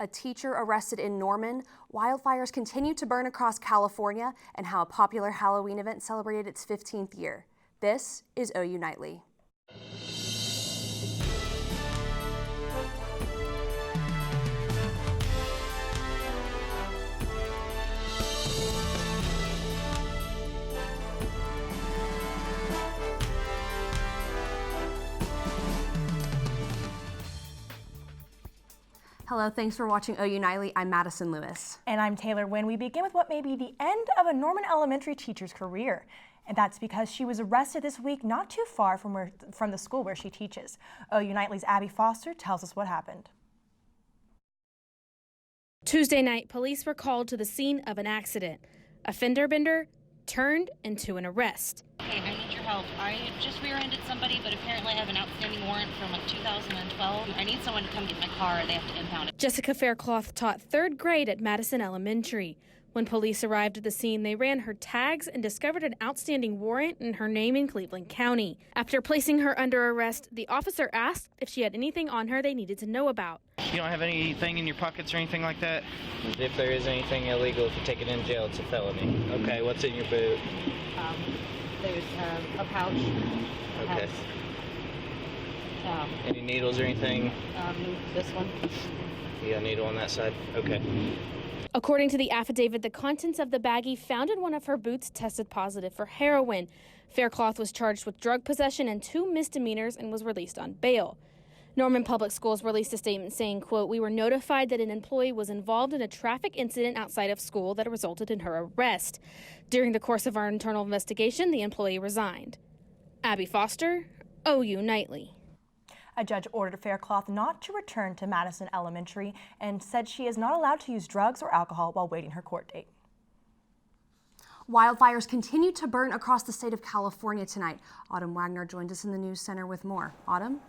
A teacher arrested in Norman, wildfires continue to burn across California, and how a popular Halloween event celebrated its 15th year. This is OU Nightly. Hello, thanks for watching OU Nightly. I'm Madissen Lewis. And I'm Taylor Wynn. We begin with what may be the end of a Norman elementary teacher's career. And that's because she was arrested this week not too far from the school where she teaches. OU Nightly's Abby Foster tells us what happened. Tuesday night, police were called to the scene of an accident. A fender bender turned into an arrest. Hey, I need your help. I just rear-ended somebody, but apparently I have an outstanding warrant from 2012. I need someone to come get my car. They have to impound it. Jessica Faircloth taught 3rd grade at Madissen Elementary. When police arrived at the scene, they ran her tags and discovered an outstanding warrant in her name in Cleveland County. After placing her under arrest, the officer asked if she had anything on her they needed to know about. You don't have anything in your pockets or anything like that? If there is anything illegal, if you take it in jail, it's a felony. Okay, what's in your boot? There's a pouch. Okay. Any needles or anything? This one. You got a needle on that side? Okay. According to the affidavit, the contents of the baggie found in one of her boots tested positive for heroin. Faircloth was charged with drug possession and 2 misdemeanors and was released on bail. Norman Public Schools released a statement saying, quote, "We were notified that an employee was involved in a traffic incident outside of school that resulted in her arrest. During the course of our internal investigation, the employee resigned." Abby Foster, OU Nightly. A judge ordered Faircloth not to return to Madissen Elementary and said she is not allowed to use drugs or alcohol while waiting her court date. Wildfires continue to burn across the state of California tonight. Autumn Waggoner joins us in the news center with more. Autumn?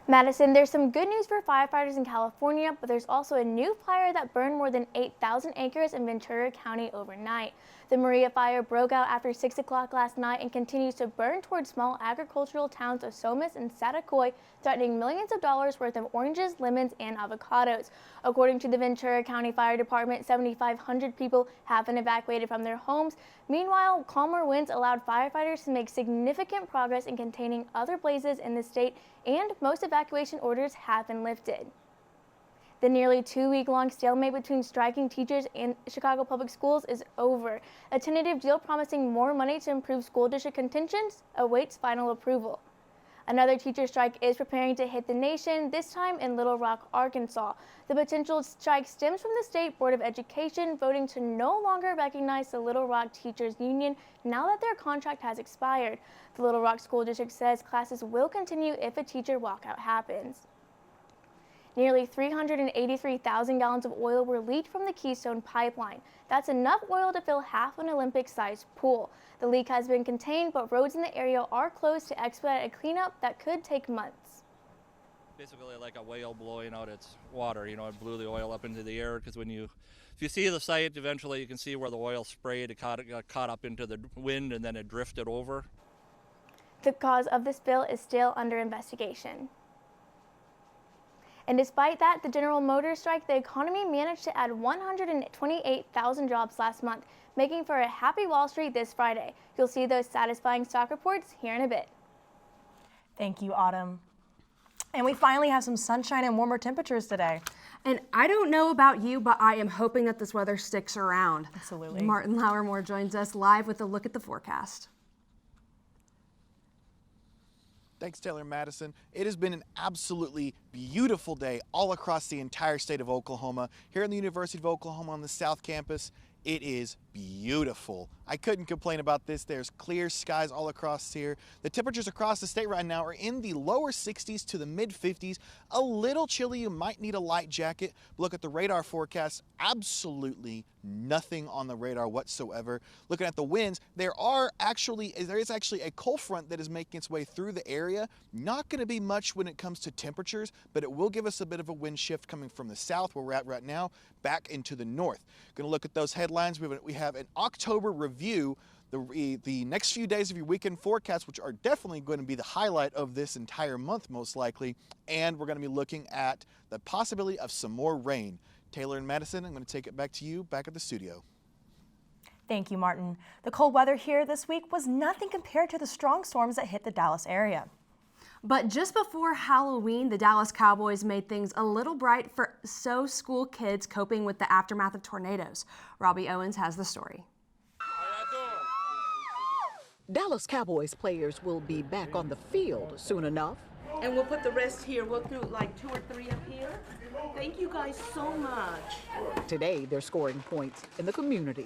Madison, there's some good news for firefighters in California, but there's also a new fire that burned more than 8,000 acres in Ventura County overnight. The Maria fire broke out after 6 o'clock last night and continues to burn towards small agricultural towns of Somis and Satacoy, threatening millions of dollars worth of oranges, lemons, and avocados. According to the Ventura County Fire Department, 7,500 people have been evacuated from their homes. Meanwhile, calmer winds allowed firefighters to make significant progress in containing other blazes in the state, and most evacuation orders have been lifted. The nearly 2-week-long stalemate between striking teachers and Chicago Public Schools is over. A tentative deal promising more money to improve school district contingents awaits final approval. Another teacher strike is preparing to hit the nation, this time in Little Rock, Arkansas. The potential strike stems from the State Board of Education voting to no longer recognize the Little Rock Teachers Union now that their contract has expired. The Little Rock School District says classes will continue if a teacher walkout happens. Nearly 383,000 gallons of oil were leaked from the Keystone Pipeline. That's enough oil to fill half an Olympic-sized pool. The leak has been contained, but roads in the area are closed to expedite a cleanup that could take months. Basically like a whale blowing out its water, it blew the oil up into the air, because if you see the site, eventually you can see where the oil sprayed, it got caught up into the wind and then it drifted over. The cause of the spill is still under investigation. And despite that, the General Motors strike, the economy managed to add 128,000 jobs last month, making for a happy Wall Street this Friday. You'll see those satisfying stock reports here in a bit. Thank you, Autumn. And we finally have some sunshine and warmer temperatures today. And I don't know about you, but I am hoping that this weather sticks around. Absolutely. Martin Lowrimore joins us live with a look at the forecast. Thanks, Taylor Madissen. It has been an absolutely beautiful day all across the entire state of Oklahoma. Here in the University of Oklahoma on the South Campus, it is beautiful. I couldn't complain about this. There's clear skies all across here. The temperatures across the state right now are in the lower 60s to the mid 50s. A little chilly, you might need a light jacket. Look at the radar forecast, absolutely nothing on the radar whatsoever. Looking at the winds, there is actually a cold front that is making its way through the area. Not going to be much when it comes to temperatures, but it will give us a bit of a wind shift coming from the south, where we're at right now, back into the north. Going to look at those headlines. We have an October review. The next few days of your weekend forecast, which are definitely going to be the highlight of this entire month most likely, and we're going to be looking at the possibility of some more rain. Taylor and Madison, I'm going to take it back to you back at the studio. Thank you, Martin. The cold weather here this week was nothing compared to the strong storms that hit the Dallas area. But just before Halloween, the Dallas Cowboys made things a little bright for school kids coping with the aftermath of tornadoes. Robbie Owens has the story. Dallas Cowboys players will be back on the field soon enough. And we'll put the rest here. We'll do like 2 or 3 up here. Thank you guys so much. Today, they're scoring points in the community.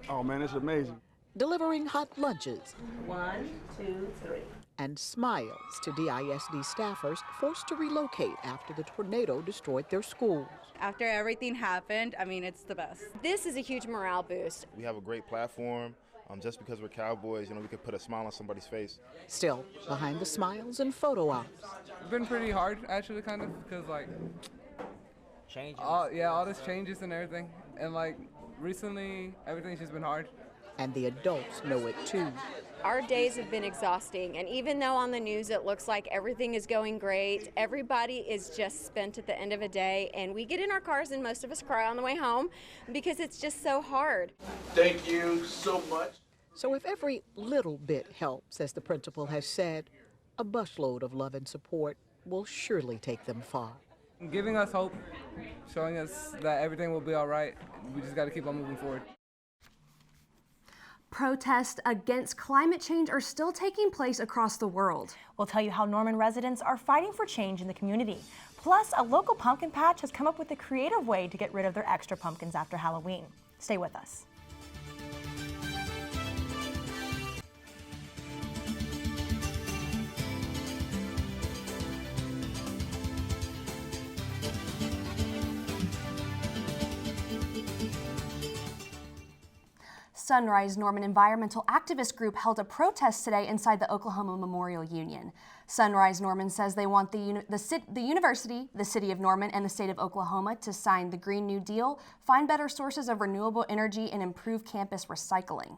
Oh man, it's amazing. Delivering hot lunches. 1, 2, 3. And smiles to DISD staffers forced to relocate after the tornado destroyed their schools. After everything happened, I mean, it's the best. This is a huge morale boost. We have a great platform. Just because we're Cowboys, we could put a smile on somebody's face. Still, behind the smiles and photo ops. It's been pretty hard, actually, kind of, because, changes. All this changes and everything. And, recently, everything's just been hard. And the adults know it, too. Our days have been exhausting, and even though on the news it looks like everything is going great, everybody is just spent at the end of a day, and we get in our cars and most of us cry on the way home because it's just so hard. Thank you so much. So if every little bit helps, as the principal has said, a busload of love and support will surely take them far. Giving us hope, showing us that everything will be all right. We just got to keep on moving forward. Protests against climate change are still taking place across the world. We'll tell you how Norman residents are fighting for change in the community. Plus, a local pumpkin patch has come up with a creative way to get rid of their extra pumpkins after Halloween. Stay with us. Sunrise Norman environmental activist group held a protest today inside the Oklahoma Memorial Union. Sunrise Norman says they want the university, the city of Norman, and the state of Oklahoma to sign the Green New Deal, find better sources of renewable energy, and improve campus recycling.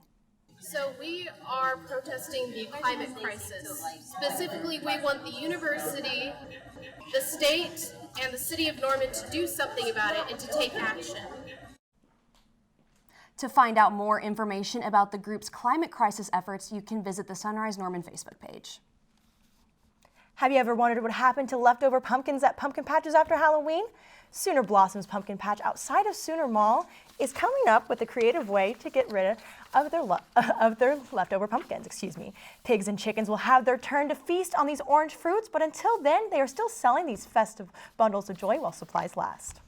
So we are protesting the climate crisis. Specifically, we want the university, the state, and the city of Norman to do something about it and to take action. To find out more information about the group's climate crisis efforts, you can visit the Sunrise Norman Facebook page. Have you ever wondered what happened to leftover pumpkins at pumpkin patches after Halloween? Sooner Blossom's pumpkin patch outside of Sooner Mall is coming up with a creative way to get rid of their leftover pumpkins. Pigs and chickens will have their turn to feast on these orange fruits, but until then, they are still selling these festive bundles of joy while supplies last.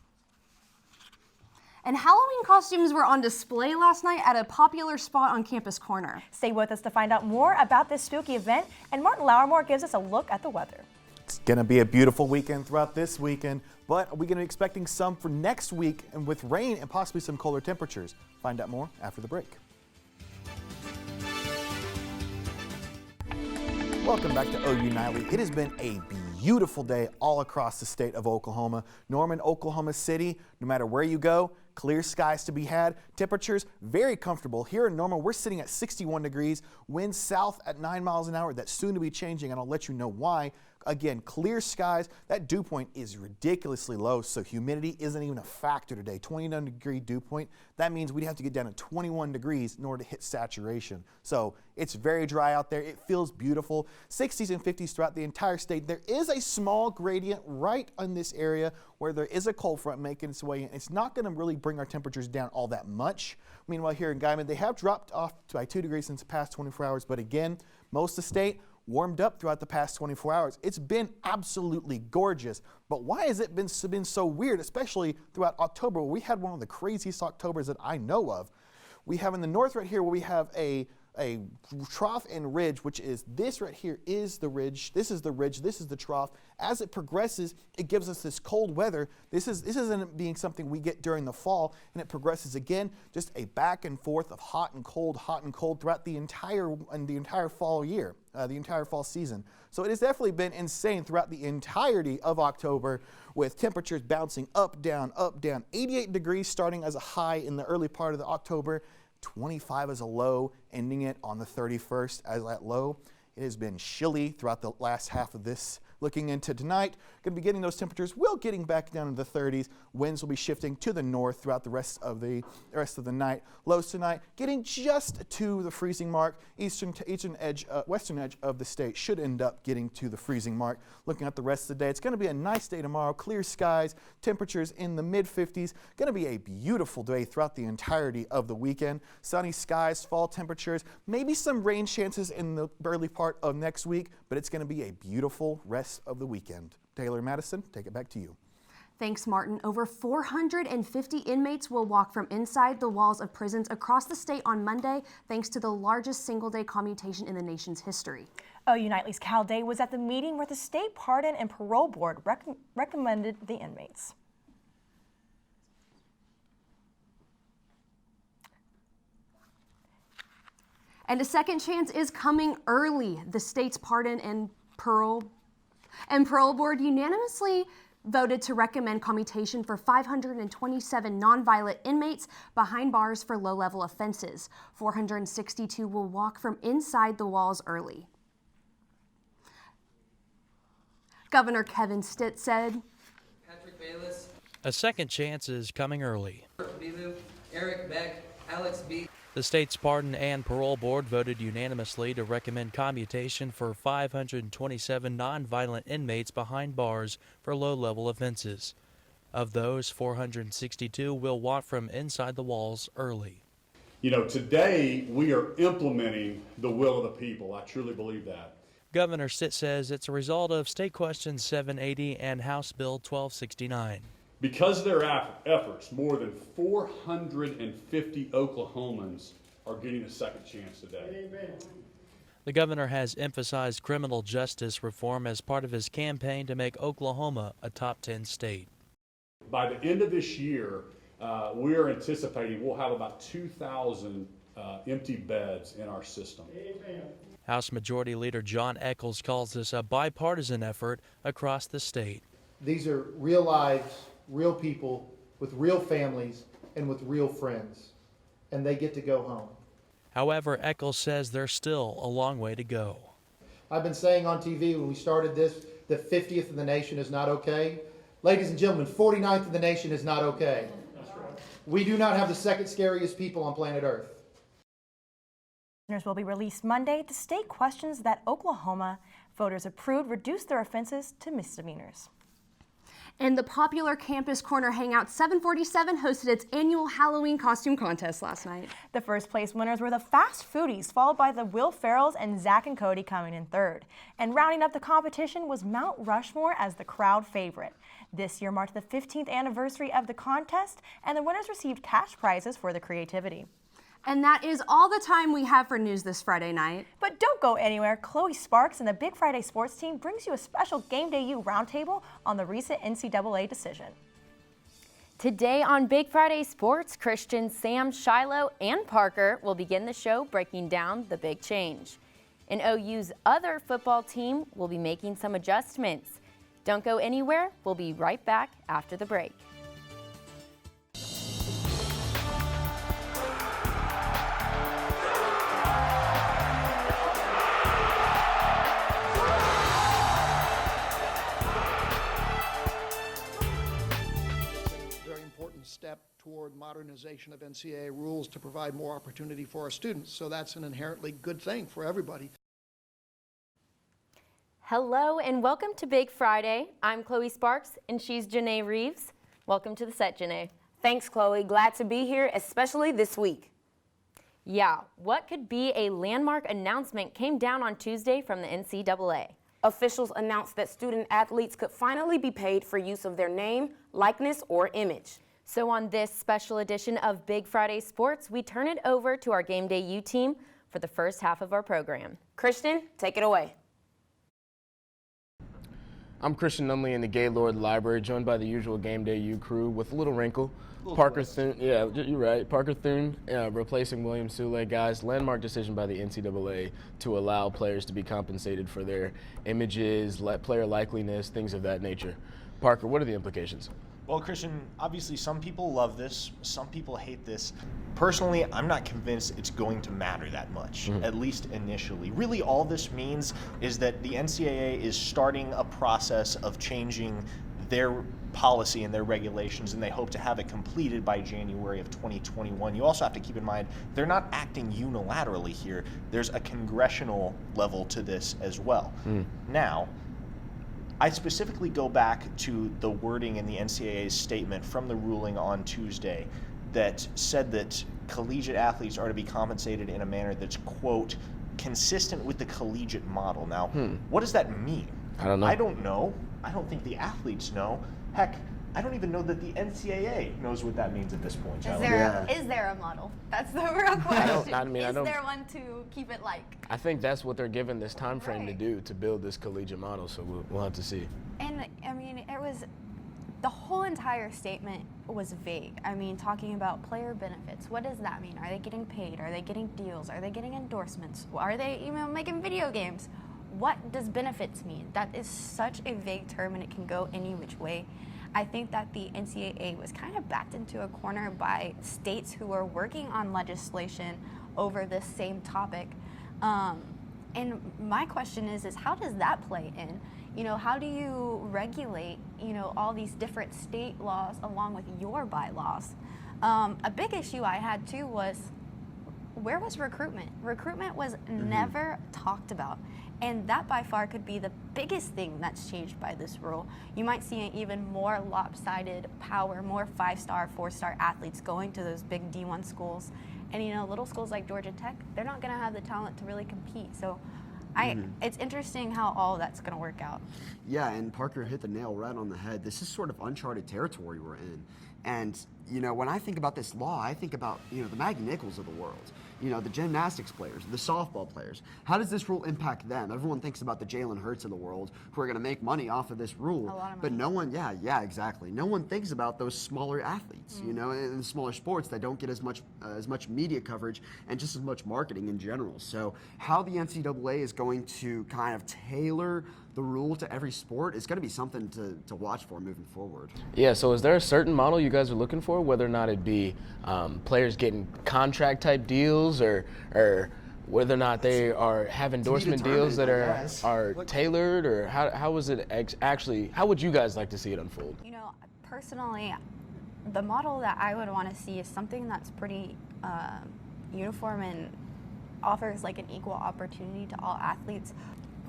And Halloween costumes were on display last night at a popular spot on Campus Corner. Stay with us to find out more about this spooky event, and Martin Lowrimore gives us a look at the weather. It's going to be a beautiful weekend throughout this weekend, but are we going to be expecting some for next week and with rain and possibly some colder temperatures? Find out more after the break. Welcome back to OU Nightly. It has been a beautiful day all across the state of Oklahoma. Norman, Oklahoma City, no matter where you go, clear skies to be had. Temperatures very comfortable. Here in Norman, we're sitting at 61 degrees. Wind south at 9 miles an hour. That's soon to be changing, and I'll let you know why. Again, clear skies. That dew point is ridiculously low, so humidity isn't even a factor today. 29 degree dew point. That means we'd have to get down to 21 degrees in order to hit saturation. So it's very dry out there. It feels beautiful. 60s and 50s throughout the entire state. There is a small gradient right in this area where there is a cold front making its way in. It's not going to really bring our temperatures down all that much. Meanwhile, here in Guyman, they have dropped off by 2 degrees since the past 24 hours. But again, most of the state warmed up throughout the past 24 hours. It's been absolutely gorgeous. But why has it been so weird, especially throughout October? We had one of the craziest Octobers that I know of. We have in the north right here where we have a trough and ridge, which is this right here is the ridge. This is the ridge. This is the trough. As it progresses, it gives us this cold weather. This isn't being something we get during the fall, and it progresses again, just a back and forth of hot and cold throughout the entire fall year, the entire fall season. So it has definitely been insane throughout the entirety of October, with temperatures bouncing up, down, 88 degrees starting as a high in the early part of the October. 25 as a low, ending it on the 31st as that low. It has been chilly throughout the last half of this. Looking into tonight, going to be getting those temperatures, getting back down into the 30s. Winds will be shifting to the north throughout the rest of the night. Lows tonight getting just to the freezing mark. Western edge of the state should end up getting to the freezing mark. Looking at the rest of the day, it's going to be a nice day tomorrow. Clear skies, temperatures in the mid-50s. Going to be a beautiful day throughout the entirety of the weekend. Sunny skies, fall temperatures, maybe some rain chances in the early part of next week, but it's going to be a beautiful rest of the weekend. Taylor Madissen, take it back to you. Thanks, Martin. Over 450 inmates will walk from inside the walls of prisons across the state on Monday, thanks to the largest single-day commutation in the nation's history. OU Nightly's Cal Day was at the meeting where the State Pardon and Parole Board recommended the inmates. And a second chance is coming early. The state's Pardon and Parole Board unanimously voted to recommend commutation for 527 nonviolent inmates behind bars for low-level offenses. 462 will walk from inside the walls early. Governor Kevin Stitt said, Patrick Bayless, a second chance is coming early. Bilu, Eric Beck, Alex B. The state's Pardon and Parole Board voted unanimously to recommend commutation for 527 nonviolent inmates behind bars for low-level offenses. Of those, 462 will walk from inside the walls early. You know, today we are implementing the will of the people. I truly believe that. Governor Stitt says it's a result of State Question 780 and House Bill 1269. Because of their efforts, more than 450 Oklahomans are getting a second chance today. Amen. The governor has emphasized criminal justice reform as part of his campaign to make Oklahoma a top 10 state. By the end of this year, we are anticipating we'll have about 2,000 empty beds in our system. Amen. House Majority Leader John Echols calls this a bipartisan effort across the state. These are real lives, real people with real families and with real friends, and they get to go home. However, Echols says there's still a long way to go. I've been saying on TV when we started this that 50th in the nation is not okay. Ladies and gentlemen, 49th in the nation is not okay. That's right. We do not have the second scariest people on planet Earth. Will be released Monday. The state questions that Oklahoma voters approved reduce their offenses to misdemeanors. And the popular Campus Corner Hangout 747 hosted its annual Halloween costume contest last night. The first place winners were the Fast Foodies, followed by the Will Ferrells and Zach and Cody coming in third. And rounding up the competition was Mount Rushmore as the crowd favorite. This year marked the 15th anniversary of the contest, and the winners received cash prizes for their creativity. And that is all the time we have for news this Friday night. But don't go anywhere. Chloe Sparks and the Big Friday Sports Team brings you a special Game Day U roundtable on the recent NCAA decision. Today on Big Friday Sports, Christian, Sam, Shiloh, and Parker will begin the show breaking down the big change. And OU's other football team will be making some adjustments. Don't go anywhere. We'll be right back after the break. Step toward modernization of NCAA rules to provide more opportunity for our students. So that's an inherently good thing for everybody. Hello and welcome to Big Friday. I'm Chloe Sparks and she's Janae Reeves. Welcome to the set, Janae. Thanks, Chloe. Glad to be here, especially this week. Yeah, what could be a landmark announcement came down on Tuesday from the NCAA. Officials announced that student athletes could finally be paid for use of their name, likeness, or image. So on this special edition of Big Friday Sports, we turn it over to our Game Day U team for the first half of our program. Christian, take it away. I'm Christian Nunley in the Gaylord Library, joined by the usual Game Day U crew with a little wrinkle. Parker Thune, yeah, you're right. Parker Thune replacing William Sule. Guys, landmark decision by the NCAA to allow players to be compensated for their images, player likeliness, things of that nature. Parker, what are the implications? Well, Christian, obviously some people love this, some people hate this. Personally, I'm not convinced it's going to matter that much, at least initially. Really, all this means is that the NCAA is starting a process of changing their policy and their regulations, and they hope to have it completed by January of 2021. You also have to keep in mind, they're not acting unilaterally here. There's a congressional level to this as well. Now, I specifically go back to the wording in the NCAA's statement from the ruling on Tuesday that said that collegiate athletes are to be compensated in a manner that's, quote, consistent with the collegiate model. Now, what does that mean? I don't know. I don't know. I don't think the athletes know. Heck, I don't even know that the NCAA knows what that means at this point. Is there a model? That's the real question. I don't. Is there one to keep it like? I think that's what they're given this time frame to do, to build this collegiate model. So we'll have to see. And I mean, it was the whole entire statement was vague. I mean, talking about player benefits. What does that mean? Are they getting paid? Are they getting deals? Are they getting endorsements? Are they, making video games? What does benefits mean? That is such a vague term, and it can go any which way. I think that the NCAA was kind of backed into a corner by states who are working on legislation over this same topic. And my question is how does that play in? How do you regulate, all these different state laws along with your bylaws? A big issue I had too was, where was recruitment? Recruitment was never talked about. And that by far could be the biggest thing that's changed by this rule. You might see an even more lopsided power, more 5-star, 4-star athletes going to those big D1 schools. And little schools like Georgia Tech, they're not gonna have the talent to really compete. So it's interesting how all that's gonna work out. Yeah, and Parker hit the nail right on the head. This is sort of uncharted territory we're in. And, when I think about this law, I think about, the Maggie Nichols of the world, the gymnastics players, the softball players. How does this rule impact them? Everyone thinks about the Jalen Hurts of the world who are going to make money off of this rule. A lot of money. But no one, yeah, exactly. No one thinks about those smaller athletes, in the smaller sports that don't get as much media coverage and just as much marketing in general. So how the NCAA is going to kind of tailor the rule to every sport is going to be something to watch for moving forward. Yeah, so is there a certain model you guys are looking for, whether or not it be players getting contract type deals or whether or not they have endorsement deals that are tailored, or how is it actually, how would you guys like to see it unfold? Personally, the model that I would want to see is something that's pretty uniform and offers like an equal opportunity to all athletes.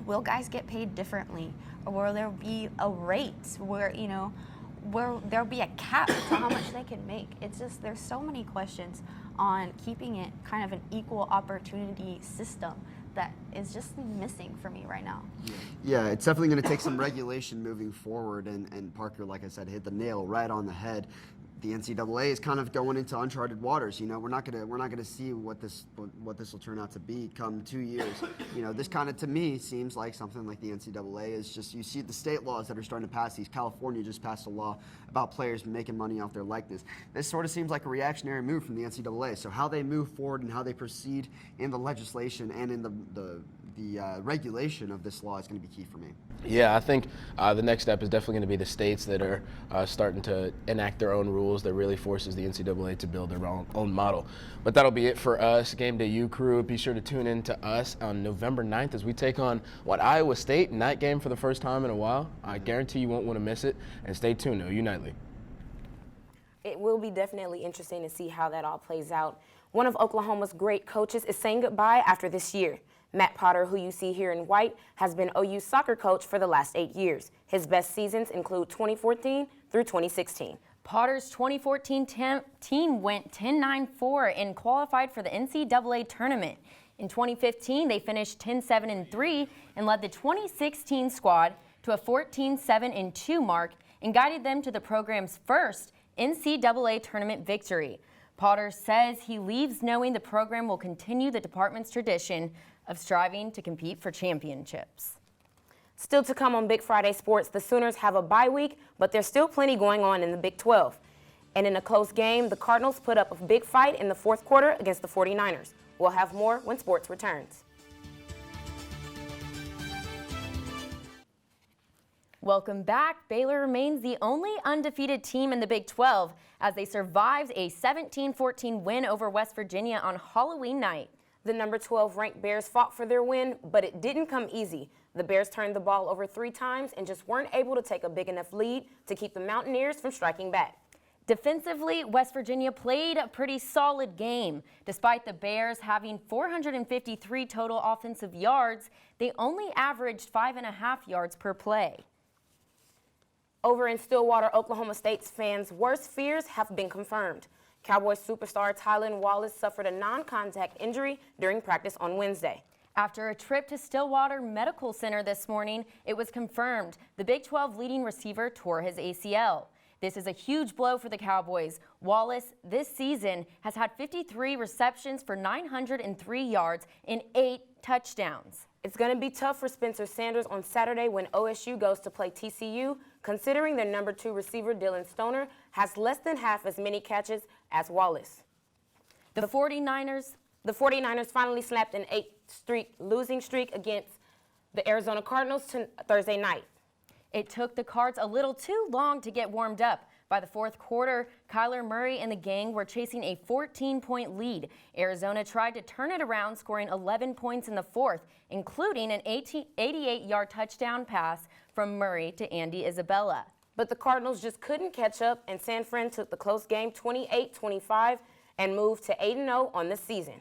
Will guys get paid differently, or will there be a rate where where there'll be a cap to how much they can make? It's just, there's so many questions on keeping it kind of an equal opportunity system that is just missing for me right now. Yeah, it's definitely going to take some regulation moving forward, and Parker, like I said, hit the nail right on the head. The NCAA is kind of going into uncharted waters. We're not gonna see what this will turn out to be come 2 years. This kind of, to me, seems like something like the NCAA is just, you see the state laws that are starting to pass these. California just passed a law about players making money off their likeness. This sort of seems like a reactionary move from the NCAA. So how they move forward and how they proceed in the legislation and in the regulation of this law is going to be key for me. Yeah, I think the next step is definitely going to be the states that are starting to enact their own rules that really forces the NCAA to build their own model. But that'll be it for us, Game Day U Crew. Be sure to tune in to us on November 9th as we take on Iowa State, night game for the first time in a while. I guarantee you won't want to miss it. And stay tuned, OU Nightly. It will be definitely interesting to see how that all plays out. One of Oklahoma's great coaches is saying goodbye after this year. Matt Potter, who you see here in white, has been OU's soccer coach for the last 8 years. His best seasons include 2014 through 2016. Potter's 2014 team went 10-9-4 and qualified for the NCAA tournament. In 2015, they finished 10-7-3 and led the 2016 squad to a 14-7-2 mark and guided them to the program's first NCAA tournament victory. Potter says he leaves knowing the program will continue the department's tradition of striving to compete for championships. Still to come on Big Friday Sports, the Sooners have a bye week, but there's still plenty going on in the Big 12. And in a close game, the Cardinals put up a big fight in the fourth quarter against the 49ers. We'll have more when sports returns. Welcome back. Baylor remains the only undefeated team in the Big 12 as they survived a 17-14 win over West Virginia on Halloween night. The number 12 ranked Bears fought for their win, but it didn't come easy. The Bears turned the ball over 3 times and just weren't able to take a big enough lead to keep the Mountaineers from striking back. Defensively, West Virginia played a pretty solid game. Despite the Bears having 453 total offensive yards, they only averaged 5.5 yards per play. Over in Stillwater, Oklahoma State's fans' worst fears have been confirmed. Cowboys superstar Tylan Wallace suffered a non-contact injury during practice on Wednesday. After a trip to Stillwater Medical Center this morning, it was confirmed the Big 12 leading receiver tore his ACL. This is a huge blow for the Cowboys. Wallace this season has had 53 receptions for 903 yards and 8 touchdowns. It's going to be tough for Spencer Sanders on Saturday when OSU goes to play TCU, considering their number 2 receiver Dylan Stoner has less than half as many catches as Wallace. The 49ers finally snapped an 8-streak losing streak against the Arizona Cardinals Thursday night. It took the Cards a little too long to get warmed up. By the fourth quarter, Kyler Murray and the gang were chasing a 14-point lead. Arizona tried to turn it around, scoring 11 points in the fourth, including an 88-yard touchdown pass from Murray to Andy Isabella. But the Cardinals just couldn't catch up, and San Fran took the close game 28-25 and moved to 8-0 on the season.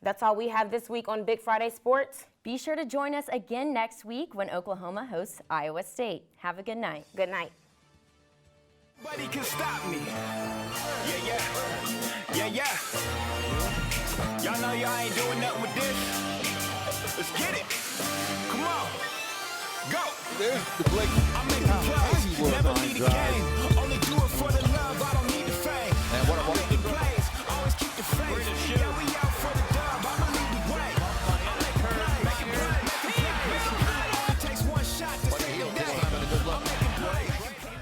That's all we have this week on Big Friday Sports. Be sure to join us again next week when Oklahoma hosts Iowa State. Have a good night. Good night. Nobody can stop me. Yeah. Y'all know y'all ain't doing nothing with this. Let's get it. Come on. Go. There's the Blake. I'm in the play. Never lead a game.